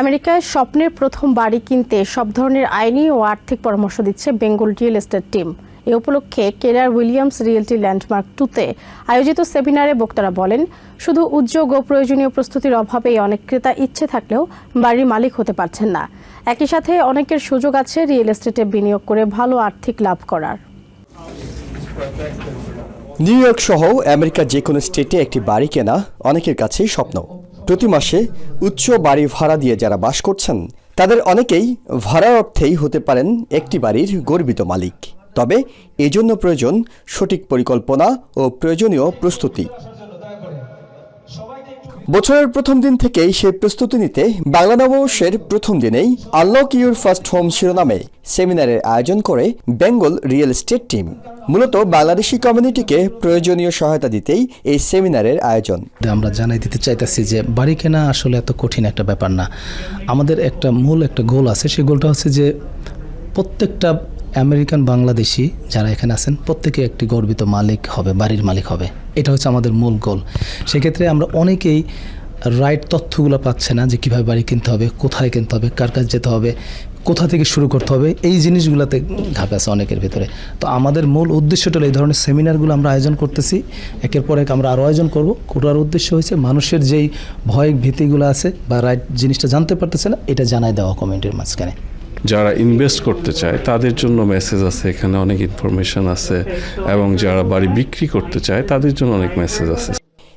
আমেরিকায় স্বপ্নের প্রথম বাড়ি কিনতে সব ধরনের আইনি ও আর্থিক পরামর্শ দিচ্ছে বেঙ্গল রিয়েল এস্টেট টিম। এ উপলক্ষে কেলার উইলিয়ামস রিয়েলটি ল্যান্ডমার্ক 2-তে আয়োজিত সেমিনারে বক্তারা বলেন, শুধু উদ্যোগ ও প্রয়োজনীয় প্রস্তুতির অভাবেই অনেক ক্রেতা ইচ্ছে থাকলেও বাড়ির মালিক হতে পারছেন না। একই সাথে অনেকের সুযোগ আছে রিয়েল এস্টেটে বিনিয়োগ করে ভালো আর্থিক লাভ করার। নিউ ইয়র্ক সহ আমেরিকার যে কোনো স্টেটে একটি বাড়ি কেনা অনেকের কাছেই স্বপ্ন। প্রতি মাসে উচ্চ বাড়ি ভাড়া দিয়ে যারা বাস করছেন তাদের অনেকেই ভাড়ার অর্থেই হতে পারেন একটি বাড়ির গর্বিত মালিক। তবে এজন্য প্রয়োজন সঠিক পরিকল্পনা ও প্রয়োজনীয় প্রস্তুতি। বছরের প্রথম দিন থেকেই সেই প্রস্তুতি নিতে বাংলা নববর্ষের প্রথম দিনেই আনলক ইউর ফার্স্ট হোম শিরোনামে সেমিনারের আয়োজন করে বেঙ্গল রিয়েল এস্টেট টিম। মূলত বাংলাদেশি কমিউনিটিকে প্রয়োজনীয় সহায়তা দিতেই এই সেমিনারের আয়োজন। আমরা জানাই দিতে চাইতেছি যে বাড়ি কেনা আসলে এত কঠিন একটা ব্যাপার না। আমাদের মূল একটা গোল আছে, সেই গোলটা হচ্ছে যে প্রত্যেকটা আমেরিকান বাংলাদেশি যারা এখানে আছেন প্রত্যেকে একটি গর্বিত মালিক হবে, বাড়ির মালিক হবে। এটা হচ্ছে আমাদের মূল গোল। সেক্ষেত্রে আমরা অনেকেই রাইট তথ্যগুলো পাচ্ছে না যে কীভাবে বাড়ি কিনতে হবে, কোথায় কিনতে হবে, কার কাছে যেতে হবে, কোথা থেকে শুরু করতে হবে, এই জিনিসগুলোতে ঘাপে আছে অনেকের ভিতরে। তো আমাদের মূল উদ্দেশ্যটা এই ধরনের সেমিনারগুলো আমরা আয়োজন করতেছি, একের পর এক আমরা আরও আয়োজন করব। করার উদ্দেশ্য হয়েছে মানুষের যেই ভয় ভীতিগুলো আছে বা রাইট জিনিসটা জানতে পারতেছে না, এটা জানাই দেওয়া কমিউনিটির মাঝখানে। যারা ইনভেস্ট করতে চায় তাদের জন্য মেসেজ আছে, এখানে অনেক ইনফরমেশন আছে, এবং যারা বাড়ি বিক্রি করতে চায় তাদের জন্য অনেক মেসেজ আছে।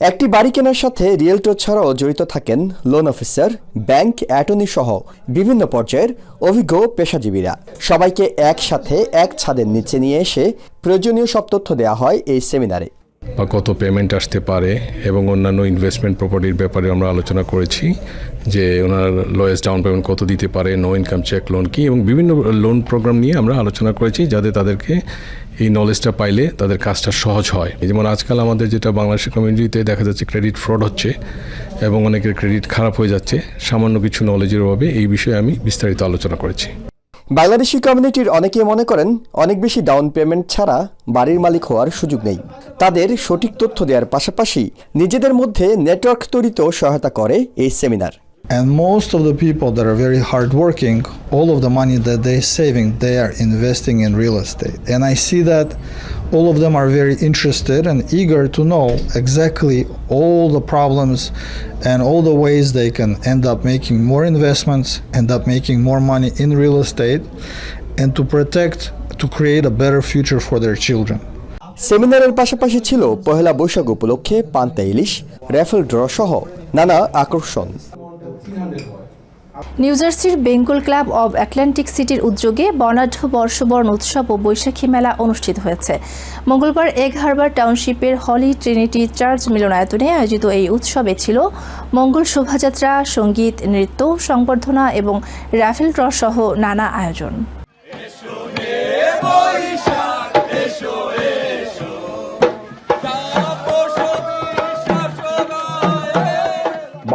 একটি বাড়ি কেনার সাথে রিয়েলটর ছাড়াও জড়িত থাকেন লোন অফিসার, ব্যাংক অ্যাটর্নি সহ বিভিন্ন পর্যায়ের অভিজ্ঞ পেশাজীবীরা। সবাইকে একসাথে এক ছাদের নিচে নিয়ে এসে প্রয়োজনীয় সব তথ্য দেওয়া হয় এই সেমিনারে। বা কত পেমেন্ট আসতে পারে এবং অন্যান্য ইনভেস্টমেন্ট প্রপার্টির ব্যাপারে আমরা আলোচনা করেছি, যে ওনার লোয়েস্ট ডাউন পেমেন্ট কত দিতে পারে, নো ইনকাম চেক লোন কি, এবং বিভিন্ন লোন প্রোগ্রাম নিয়ে আমরা আলোচনা করেছি, যাতে তাদেরকে এই নলেজটা পাইলে তাদের কাজটা সহজ হয়। যেমন আজকাল আমাদের যেটা বাংলাদেশের কমিউনিটিতে দেখা যাচ্ছে ক্রেডিট ফ্রড হচ্ছে এবং অনেকের ক্রেডিট খারাপ হয়ে যাচ্ছে সামান্য কিছু নলেজের অভাবে। এই বিষয়ে আমি বিস্তারিত আলোচনা করেছি। বাংলাদেশি কমিউনিটির অনেকে মনে করেন অনেক বেশি ডাউন পেমেন্ট ছাড়া বাড়ির মালিক হওয়ার সুযোগ নেই। তাদের সঠিক তথ্য দেওয়ার পাশাপাশি নিজেদের মধ্যে নেটওয়ার্ক তৈরিতেও সহায়তা করে এই seminar. And most of the people that are very hardworking, all of the money that they're saving, they are investing in real estate. And I see that all of them are very interested and eager to know exactly all the problems and all the ways they can end up making more investments, end up making more money in real estate, and to create a better future for their children. সেমিনারের পাশাপাশি ছিল পহেলা বৈশাখ উপলক্ষে পান্তা ইলিশ, raffle draw সহ নানা আকর্ষণ। New জার্সির Bengal club of Atlantic সিটির উদ্যোগে বর্ণাঢ্য বর্ষবরণ উৎসব ও বৈশাখী মেলা অনুষ্ঠিত হয়েছে। মঙ্গলবার এগ হারবার টাউনশিপের হলি ট্রিনিটি চার্চ মিলনায়তনে আয়োজিত এই উৎসবে ছিল মঙ্গল শোভাযাত্রা, সঙ্গীত, নৃত্য, সংবর্ধনা এবং র্যাফেল ড্র সহ নানা আয়োজন।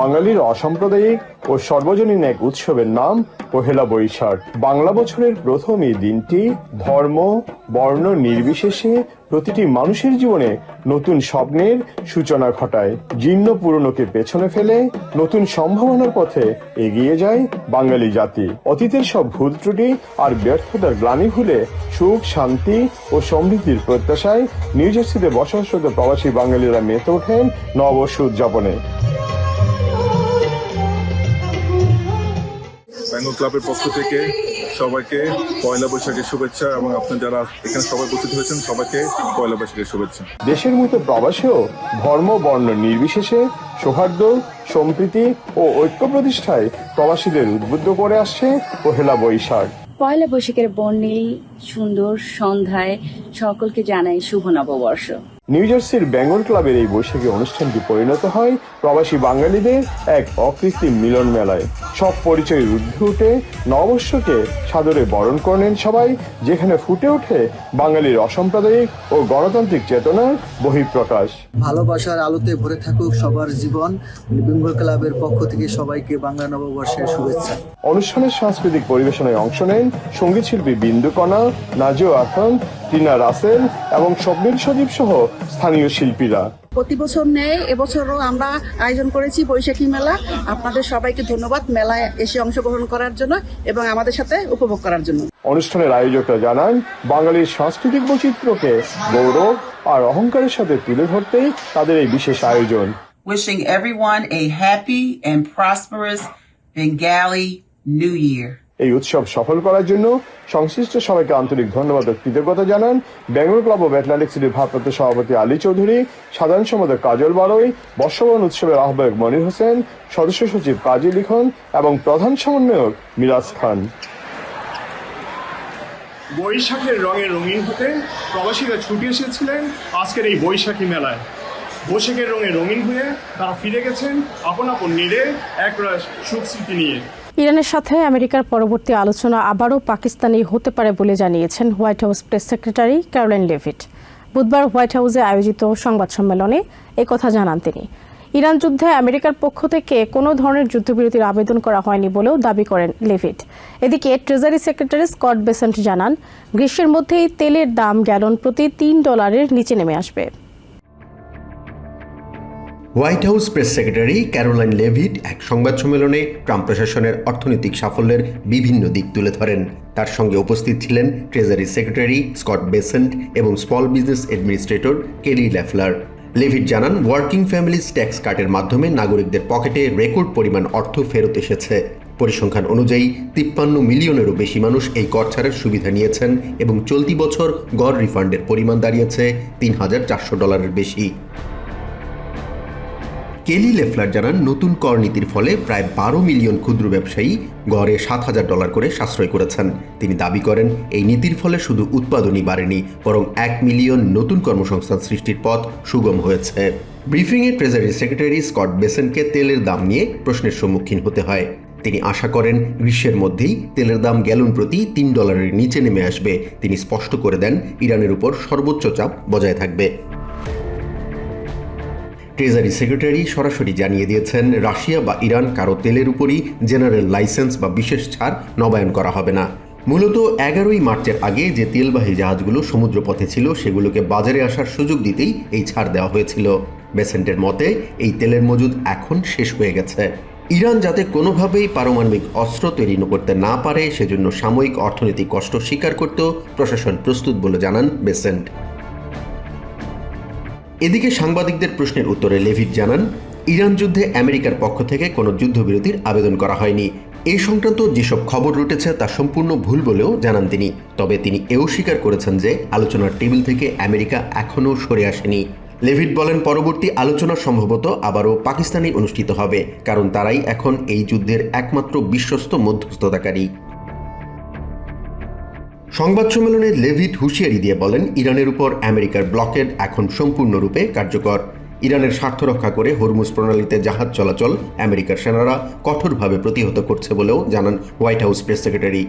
বাঙালির অসাম্প্রদায়িক ও সর্বজনীন এক উৎসবের নাম পহেলা বৈশাখ। বাংলা বছরের প্রথম এই দিনটি ধর্ম, বর্ণ নির্বিশেষে প্রতিটি মানুষের জীবনে নতুন স্বপ্নের সূচনা ঘটায়। জীর্ণ পুরনোকে পেছনে ফেলে নতুন সম্ভাবনার পথে এগিয়ে যায় বাঙালি জাতি। অতীতের সব ভুল ত্রুটি আর ব্যর্থতার গ্লানি ভুলে সুখ, শান্তি ও সমৃদ্ধির প্রত্যাশায় নিউ জার্সিতে বসবাসরত প্রবাসী বাঙালিরা মেতে ওঠেন নববর্ষ উদযাপনে। বেঙ্গল ক্লাবের পক্ষ থেকে সবাইকে পয়লা বৈশাখের শুভেচ্ছা, এবং আপনার যারা এখানে সবাই উপস্থিত হয়েছেন সবাইকে পয়লা বৈশাখের শুভেচ্ছা। দেশের মতো প্রবাসেও ধর্ম, বর্ণ নির্বিশেষে সৌহার্দ্য, সম্প্রীতি ও ঐক্য প্রতিষ্ঠায় প্রবাসীদের উদ্বুদ্ধ করে আসছে পহেলা বৈশাখ। পয়লা বৈশাখের বর্ণিল সুন্দর সন্ধ্যায় সকলকে জানাই শুভ নববর্ষ। নিউ জার্সির বেঙ্গল ক্লাবের এই বৈশাখী অনুষ্ঠানটি পরিণত হয় প্রবাসী বাঙালিদের এক অকৃত্রিম মিলন মেলায়। সব পরিচয়ের ঊর্ধ্বে উঠে নববর্ষকে সাদরে বরণ করে নেন সবাই, যেখানে ফুটে ওঠে বাঙালির অসাম্প্রদায়িক ও গণতান্ত্রিক চেতনার বহিঃপ্রকাশ। ভালোবাসার আলোতে ভরে থাকুক সবার জীবন। বেঙ্গল ক্লাবের পক্ষ থেকে সবাইকে বাংলা নববর্ষের শুভেচ্ছা। অনুষ্ঠানের সাংস্কৃতিক পরিবেশনায় অংশ নেন সঙ্গীত শিল্পী বিন্দু কণা, নাজিও আহসান, টিনা রাসেল এবং স্বপ্নিল সজীব সহ স্থানীয় শিল্পীরা। প্রতি বছর নেয়, এবছরও আমরা আয়োজন করেছি বৈশাখী মেলা। আপনাদের সবাইকে ধন্যবাদ মেলায় এসে অংশগ্রহণ করার জন্য এবং আমাদের সাথে উপভোগ করার জন্য। অনুষ্ঠানের আয়োজকরা জানান, বাঙালির সাংস্কৃতিক বৈচিত্র্যকে গৌরব আর অহংকারের সাথে তুলে ধরতেই তাদের এই বিশেষ আয়োজন। Wishing everyone a happy and prosperous Bengali New Year. এই উৎসব সফল করার জন্য সংশ্লিষ্ট সবাইকে আন্তরিক ধন্যবাদ ও কৃতজ্ঞতা জানান বেঙ্গল ক্লাব অব অ্যাটলান্টিক সিটির ভারপ্রাপ্ত সভাপতি আলী চৌধুরী, সাধারণ সম্পাদক কাজল বারোই, বর্ষবরণ উৎসবের আহ্বায়ক মনির হোসেন, সদস্য সচিব কাজী লিখন এবং প্রধান সমন্বয়ক মিরাজ খান। বৈশাখের রঙে রঙিন হতে প্রবাসীরা ছুটে এসেছিলেন আজকের এই বৈশাখী মেলায়। বৈশাখের রঙে রঙিন হয়ে তারা ফিরে গেছেন আপন আপন নিরে একরাশ সুখ স্মৃতি নিয়ে। ইরানের সাথে আমেরিকার পরবর্তী আলোচনা আবারও পাকিস্তানি হতে পারে বলে জানিয়েছেন white house press secretary Caroline Leavitt. বুধবার হোয়াইট হাউসে আয়োজিত সংবাদ সম্মেলনে একথা জানান তিনি। ইরান যুদ্ধে আমেরিকার পক্ষ থেকে কোনো ধরনের যুদ্ধবিরতির আবেদন করা হয়নি বলেও দাবি করেন লেভিট। এদিকে ট্রেজারি সেক্রেটারি স্কট বেসেন্ট জানান, গ্রীষ্মের মধ্যেই তেলের দাম গ্যালন প্রতি $3 নিচে নেমে আসবে। White house press secretary Caroline Leavitt এক সংবাদ সম্মেলনে ট্রাম্প প্রশাসনের অর্থনৈতিক সাফল্যের বিভিন্ন দিক তুলে ধরেন। তার সঙ্গে উপস্থিত ছিলেন ট্রেজারি সেক্রেটারি স্কট বেসেন্ট এবং স্মল বিজনেস অ্যাডমিনিস্ট্রেটর কেলি লেফলার। লেভিট জানান, ওয়ার্কিং ফ্যামিলিজ ট্যাক্স কাটের মাধ্যমে নাগরিকদের পকেটে রেকর্ড পরিমাণ অর্থ ফেরত এসেছে। পরিসংখ্যান অনুযায়ী 53 মিলিয়নেরও বেশি মানুষ এই কর ছাড়ের সুবিধা নিয়েছেন এবং চলতি বছর গড় রিফান্ডের পরিমাণ দাঁড়িয়েছে $3,400 বেশি। কেলি লেফলার জানান, নতুন কর নীতির ফলে প্রায় 12 মিলিয়ন ক্ষুদ্র ব্যবসায়ী গড়ে $7,000 করে সাশ্রয় করেছেন। তিনি দাবি করেন, এই নীতির ফলে শুধু উৎপাদনই বাড়েনি, বরং 1 মিলিয়ন নতুন কর্মসংস্থান সৃষ্টির পথ সুগম হয়েছে। ব্রিফিংয়ে ট্রেজারি সেক্রেটারি স্কট বেসেন্টকে তেলের দাম নিয়ে প্রশ্নের সম্মুখীন হতে হয়। তিনি আশা করেন গ্রীষ্মের মধ্যেই তেলের দাম গ্যালন প্রতি $3 নিচে নেমে আসবে। তিনি স্পষ্ট করে দেন, ইরানের উপর সর্বোচ্চ চাপ বজায় থাকবে। ট্রেজারি সেক্রেটারি সরাসরি জানিয়ে দিয়েছেন, রাশিয়া বা ইরান কারো তেলের উপরই জেনারেল লাইসেন্স বা বিশেষ ছাড় নবায়ন করা হবে না। মূলত 11ই মার্চের আগে যে তেলবাহী জাহাজগুলো সমুদ্রপথে ছিল সেগুলোকে বাজারে আসার সুযোগ দিতেই এই ছাড় দেওয়া হয়েছিল। বেসেন্টের মতে, এই তেলের মজুদ এখন শেষ হয়ে গেছে। ইরান যাতে কোনোভাবেই পারমাণবিক অস্ত্র তৈরি করতে না পারে সেজন্য সাময়িক অর্থনৈতিক কষ্ট স্বীকার করতেও প্রশাসন প্রস্তুত বলে জানান বেসেন্ট। এদিকে সাংবাদিকদের প্রশ্নের উত্তরে লেভিট জানান, ইরান যুদ্ধে আমেরিকার পক্ষ থেকে কোনো যুদ্ধবিরতির আবেদন করা হয়নি। এই সংক্রান্ত যেসব খবর রটেছে তা সম্পূর্ণ ভুল বলেও জানান তিনি। তবে তিনি এও স্বীকার করেছেন যে আলোচনার টেবিল থেকে আমেরিকা এখনও সরে আসেনি। লেভিট বলেন, পরবর্তী আলোচনা সম্ভবত আবারও পাকিস্তানে অনুষ্ঠিত হবে, কারণ তারাই এখন এই যুদ্ধের একমাত্র বিশ্বস্ত মধ্যস্থতাকারী। সংবাদ সম্মেলনে লেভিট হুঁশিয়ারি দিয়ে বলেন, ইরানের উপর আমেরিকার ব্লকেড এখন সম্পূর্ণরূপে কার্যকর। ইরানের স্বার্থ রক্ষা করে হরমুজ প্রণালীতে জাহাজ চলাচল আমেরিকার সেনারা কঠোরভাবে প্রতিহত করছে বলেও জানান হোয়াইট হাউস প্রেস সেক্রেটারি।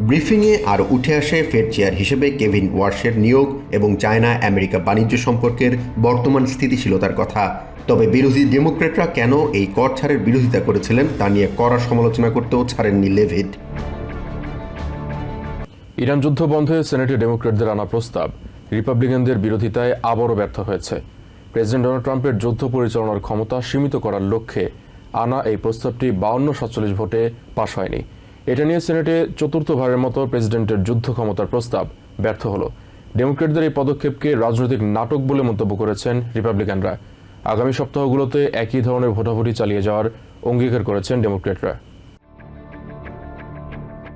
ব্রিফিংয়ে আরও উঠে আসে ফেড চেয়ার হিসেবে কেভিন ওয়ার্শের নিয়োগ এবং চায়না আমেরিকা বাণিজ্য সম্পর্কের বর্তমান স্থিতিশীলতার কথা। তবে বিরোধী ডেমোক্রেটরা কেন এই কর ছাড়ের বিরোধিতা করেছিলেন তা নিয়ে কড়া সমালোচনা করতেও ছাড়েননি লেভিট। ইরান যুদ্ধ বন্ধে সেনেটে ডেমোক্রেটদের আনা প্রস্তাব রিপাবলিকানদের বিরোধিতায় আবারও ব্যর্থ হয়েছে। প্রেসিডেন্ট ডোনাল্ড ট্রাম্পের যুদ্ধ পরিচালনার ক্ষমতা সীমিত করার লক্ষ্যে আনা এই প্রস্তাবটি 52-47 ভোটে পাশ হয়নি। এটা নিয়ে সেনেটে চতুর্থবারের মতো প্রেসিডেন্টের যুদ্ধ ক্ষমতার প্রস্তাব ব্যর্থ হলো। ডেমোক্রেটদের এই পদক্ষেপকে রাজনৈতিক নাটক বলে মন্তব্য করেছেন রিপাবলিকানরা। আগামী সপ্তাহগুলোতে একই ধরনের ভোটাভুটি চালিয়ে যাওয়ার অঙ্গীকার করেছেন ডেমোক্রেটরা।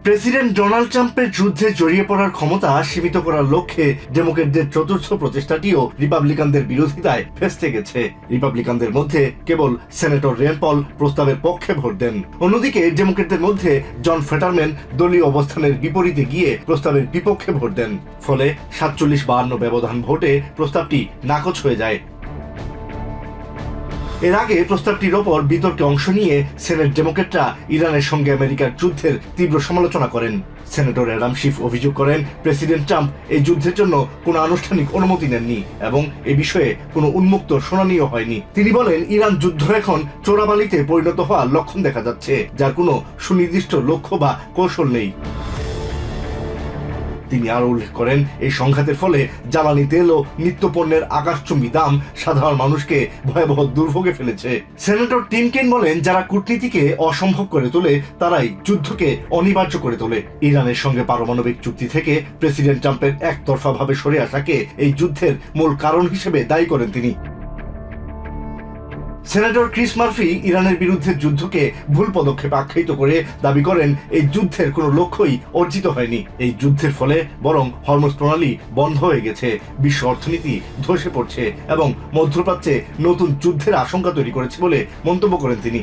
প্রেসিডেন্ট ডোনাল্ড ট্রাম্পের যুদ্ধে জড়িয়ে পড়ার ক্ষমতা সীমিত করার লক্ষ্যে ডেমোক্রেটদের চতুর্থ প্রচেষ্টাটিও রিপাবলিকানদের বিরোধিতায় ফেঁসে গেছে। রিপাবলিকানদের মধ্যে কেবল সেনেটর রেন পল প্রস্তাবের পক্ষে ভোট দেন। অন্যদিকে ডেমোক্রেটদের মধ্যে জন ফেটারম্যান দলীয় অবস্থানের বিপরীতে গিয়ে প্রস্তাবের বিপক্ষে ভোট দেন। ফলে 47-52 ব্যবধান ভোটে প্রস্তাবটি নাকচ হয়ে যায়। এর আগে প্রস্তাবটির ওপর বিতর্কে অংশ নিয়ে সেনেট ডেমোক্রেটরা ইরানের সঙ্গে আমেরিকার যুদ্ধের তীব্র সমালোচনা করেন। সেনেটর অ্যাডাম শিফ অভিযোগ করেন, প্রেসিডেন্ট ট্রাম্প এই যুদ্ধের জন্য কোনো আনুষ্ঠানিক অনুমতি নেননি এবং এ বিষয়ে কোনো উন্মুক্ত শুনানিও হয়নি। তিনি বলেন, ইরান যুদ্ধ এখন চোরাবালিতে পরিণত হওয়ার লক্ষণ দেখা যাচ্ছে, যার কোনো সুনির্দিষ্ট লক্ষ্য বা কৌশল নেই। তিনি আরো উল্লেখ করেন, এই সংঘাতের ফলে জ্বালানি তেল ও নিত্যপণ্যের আকাশচুম্বী দাম সাধারণ মানুষকে ভয়াবহ দুর্ভোগে ফেলেছে। সেনেটর টিম কেন বলেন, যারা কূটনীতিকে অসম্ভব করে তোলে তারাই যুদ্ধকে অনিবার্য করে তোলে। ইরানের সঙ্গে পারমাণবিক চুক্তি থেকে প্রেসিডেন্ট ট্রাম্পের একতরফাভাবে সরে আসাকে এই যুদ্ধের মূল কারণ হিসেবে দায়ী করেন তিনি। সেনেটর ক্রিস মার্ফি ইরানের বিরুদ্ধে যুদ্ধকে ভুল পদক্ষেপ আখ্যায়িত করে দাবি করেন, এই যুদ্ধের কোনো লক্ষ্যই অর্জিত হয়নি। এই যুদ্ধের ফলে বরং হরমুজ প্রণালী বন্ধ হয়ে গেছে, বিশ্ব অর্থনীতি ধসে পড়ছে এবং মধ্যপ্রাচ্যে নতুন যুদ্ধের আশঙ্কা তৈরি করেছে বলে মন্তব্য করেন তিনি।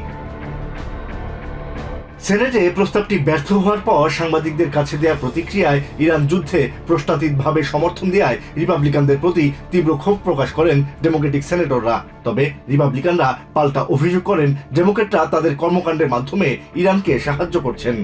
সেনেটে প্রস্তাবটি ব্যর্থ হওয়ার পর সাংবাদিকদের কাছে দেয়া প্রতিক্রিয়ায় ইরান যুদ্ধে প্রশ্নাতীতভাবে সমর্থন দেওয়ায় রিপাবলিকানদের প্রতি তীব্র ক্ষোভ প্রকাশ করেন ডেমোক্রেটিক সেনেটররা। তবে রিপাবলিকানরা পাল্টা অভিযোগ করেন, ডেমোক্রেটরা তাদের কর্মকাণ্ডের মাধ্যমে ইরানকে সাহায্য করছেন।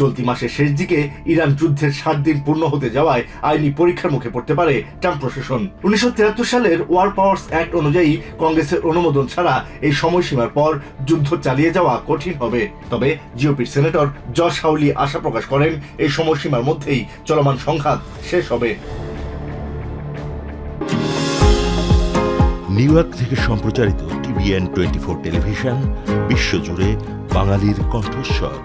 চলতি মাসের শেষ দিকে ইরান যুদ্ধের 7 দিন পূর্ণ হতে যাওয়ায় আইনি পরীক্ষার মুখে পড়তে পারে ট্রাম্প প্রশাসন। 1973 সালের ওয়ার পাওয়ার্স অ্যাক্ট অনুযায়ী কংগ্রেসের অনুমোদন ছাড়া এই সময়সীমার পর যুদ্ধ চালিয়ে যাওয়া কঠিন হবে। তবে জিওপির সেনেটর জশ হাউলি আশা প্রকাশ করেন, এই সময়সীমার মধ্যেই চলমান সংঘাত শেষ হবে। নিউ ইয়র্ক থেকে সম্প্রচারিত TVN 24 টেলিভিশন বিশ্বজুড়ে বাঙালির কণ্ঠস্বর।